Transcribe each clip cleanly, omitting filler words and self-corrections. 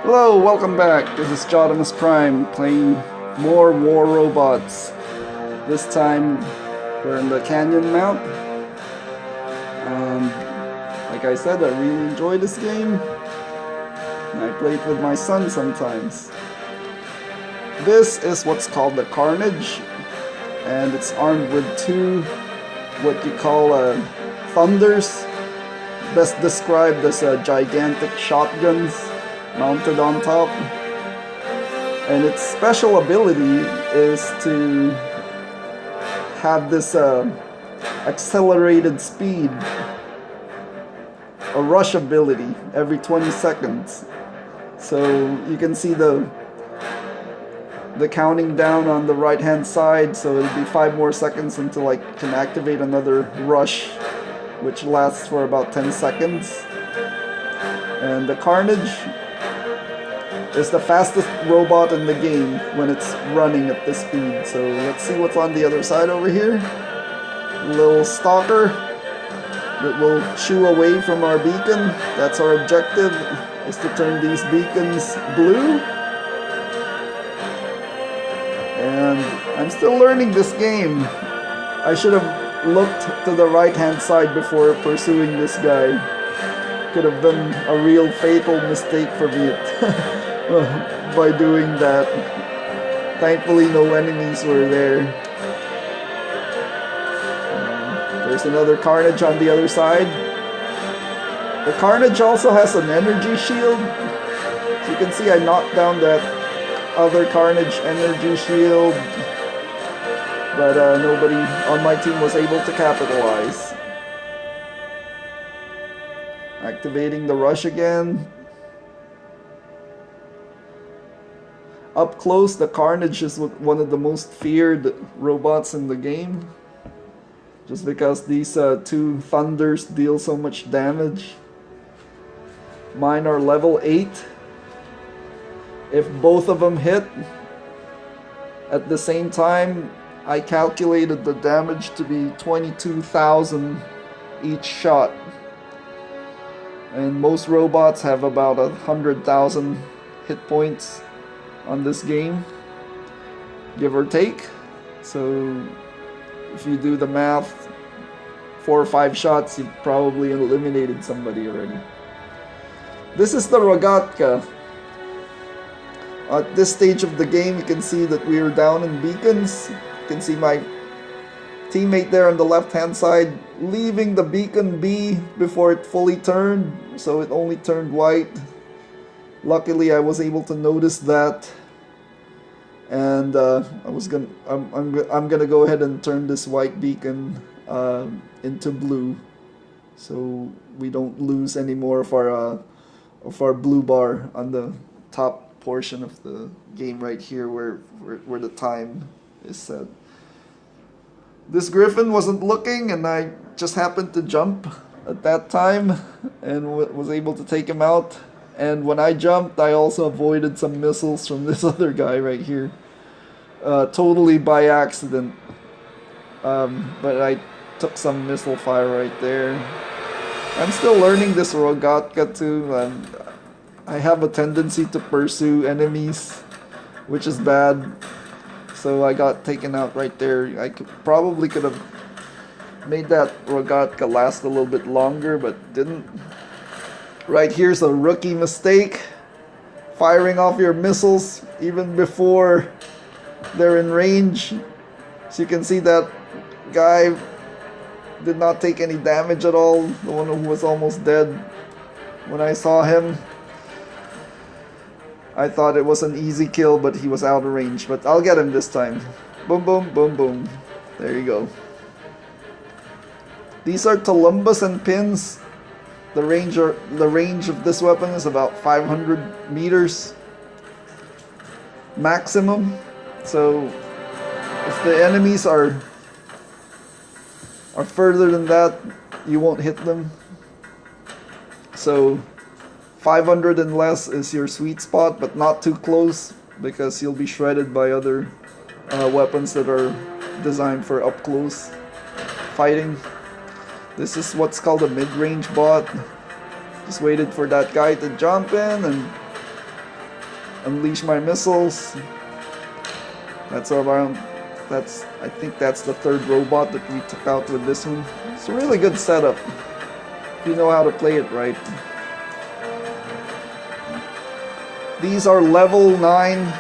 Hello, welcome back. This is Jodamus Prime playing more War Robots. This time we're in the Canyon Mount. Like I said, I really enjoy this game. And I play it with my son sometimes. This is what's called the Carnage, and it's armed with two what you call thunders, best described as gigantic shotguns mounted on top. And its special ability is to have this accelerated speed, a rush ability every 20 seconds. So you can see the counting down on the right hand side, so it'll be 5 more seconds until I can activate another rush, which lasts for about 10 seconds. And the Carnage is the fastest robot in the game when it's running at this speed. So let's see what's on the other side over here. A little stalker that will shoo away from our beacon. That's our objective, is to turn these beacons blue. And I'm still learning this game. I should have looked to the right hand side before pursuing this guy. Could have been a real fatal mistake for me by doing that. Thankfully no enemies were there. There's another Carnage on the other side. The Carnage also has an energy shield. So you can see I knocked down that other Carnage energy shield, but nobody on my team was able to capitalize. Activating the rush again. Up close, the Carnage is one of the most feared robots in the game, just because these two thunders deal so much damage. Mine are level 8. If both of them hit at the same time, I calculated the damage to be 22,000 each shot. And most robots have about 100,000 hit points on this game, give or take. So if you do the math, 4 or 5 shots, you've probably eliminated somebody already. This is the Rogatka. At this stage of the game, you can see that we are down in beacons. You can see my teammate there on the left hand side leaving the beacon B before it fully turned, so it only turned white. Luckily I was able to notice that, and I'm gonna go ahead and turn this white beacon into blue, so we don't lose any more of our blue bar on the top portion of the game right here where the time is set. This Griffin wasn't looking, and I just happened to jump at that time and was able to take him out. And when I jumped, I also avoided some missiles from this other guy right here, totally by accident. But I took some missile fire right there. I'm still learning this Rogatka too, and I have a tendency to pursue enemies, which is bad. So I got taken out right there. I probably could have made that Rogatka last a little bit longer, but didn't. Right here's a rookie mistake. Firing off your missiles even before they're in range. So you can see that guy did not take any damage at all. The one who was almost dead. When I saw him, I thought it was an easy kill, but he was out of range. But I'll get him this time. Boom, boom, boom, boom. There you go. These are Columbus and pins. The range of this weapon is about 500 meters maximum. So if the enemies are further than that, you won't hit them. So 500 and less is your sweet spot, but not too close, because you'll be shredded by other weapons that are designed for up close fighting. This is what's called a mid-range bot. Just waited for that guy to jump in and unleash my missiles. That's around. I think that's the third robot that we took out with this one. It's a really good setup if you know how to play it right. These are level 9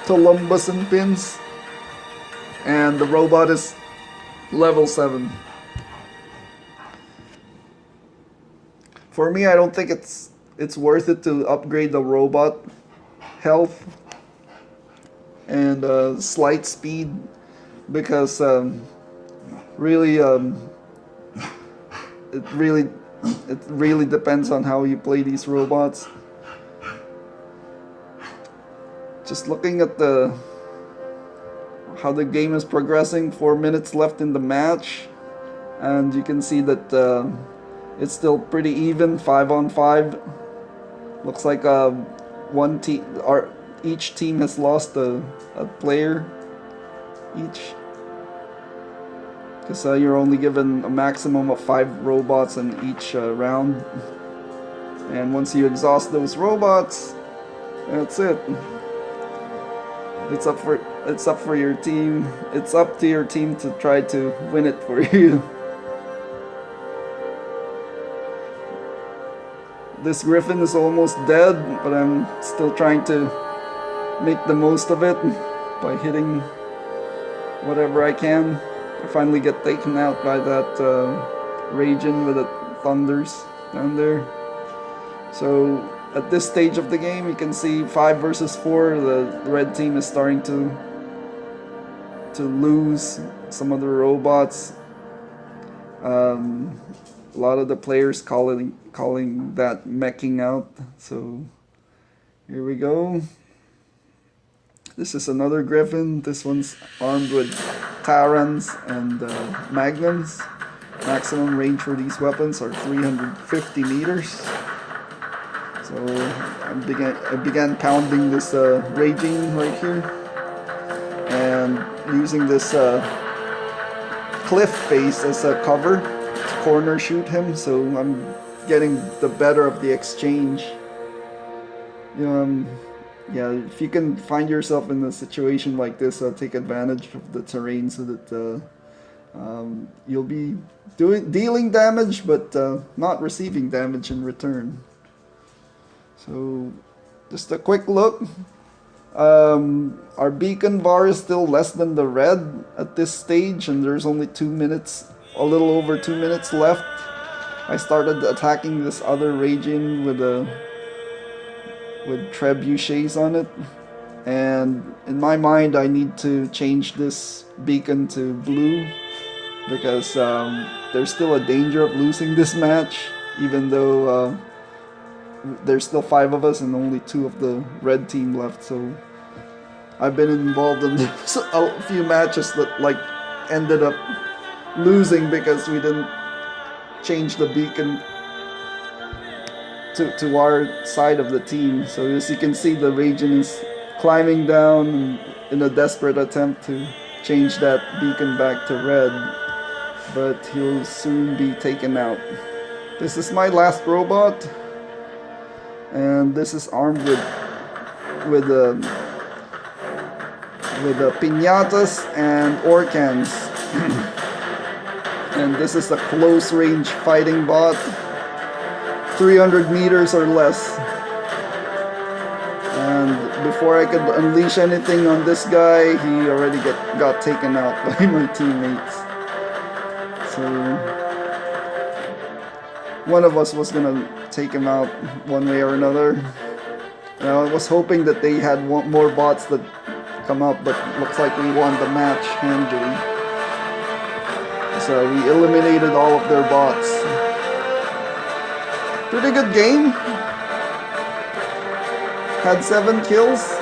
Tolumbusan pins, and the robot is level 7. For me, I don't think it's worth it to upgrade the robot health and slight speed, because really it really depends on how you play these robots. Just looking at how the game is progressing, 4 minutes left in the match, and you can see that it's still pretty even, 5-on-5. Looks like each team has lost a player each, because you're only given a maximum of 5 robots in each round, and once you exhaust those robots, that's it. It's up for your team. It's up to your team to try to win it for you. This Griffin is almost dead, but I'm still trying to make the most of it by hitting whatever I can. I finally get taken out by that Raging with the thunders down there. So at this stage of the game, you can see 5 versus 4. The red team is starting to lose some of the robots. A lot of the players calling that meching out. So here we go. This is another Griffin. This one's armed with Tarans and Magnums. Maximum range for these weapons are 350 meters. So I began pounding this Raging right here, and using this cliff face as a cover to corner shoot him. So I'm getting the better of the exchange. Yeah, if you can find yourself in a situation like this, take advantage of the terrain so that you'll be dealing damage, but not receiving damage in return. So, just a quick look. Our beacon bar is still less than the red at this stage, and there's only 2 minutes, a little over 2 minutes left. I started attacking this other Raging with trebuchets on it, and in my mind I need to change this beacon to blue, because there's still a danger of losing this match, even though there's still 5 of us and only 2 of the red team left. So I've been involved in a few matches that ended up losing because we didn't change the beacon to our side of the team. So as you can see, the Raging is climbing down in a desperate attempt to change that beacon back to red, but he'll soon be taken out. This is my last robot, and this is armed with piñatas and orcans. And this is a close range fighting bot, 300 meters or less. And before I could unleash anything on this guy, he already got taken out by my teammates. So one of us was gonna take him out one way or another. I was hoping that they had more bots that come up, but looks like we won the match handily. So we eliminated all of their bots. Pretty good game. Had 7 kills.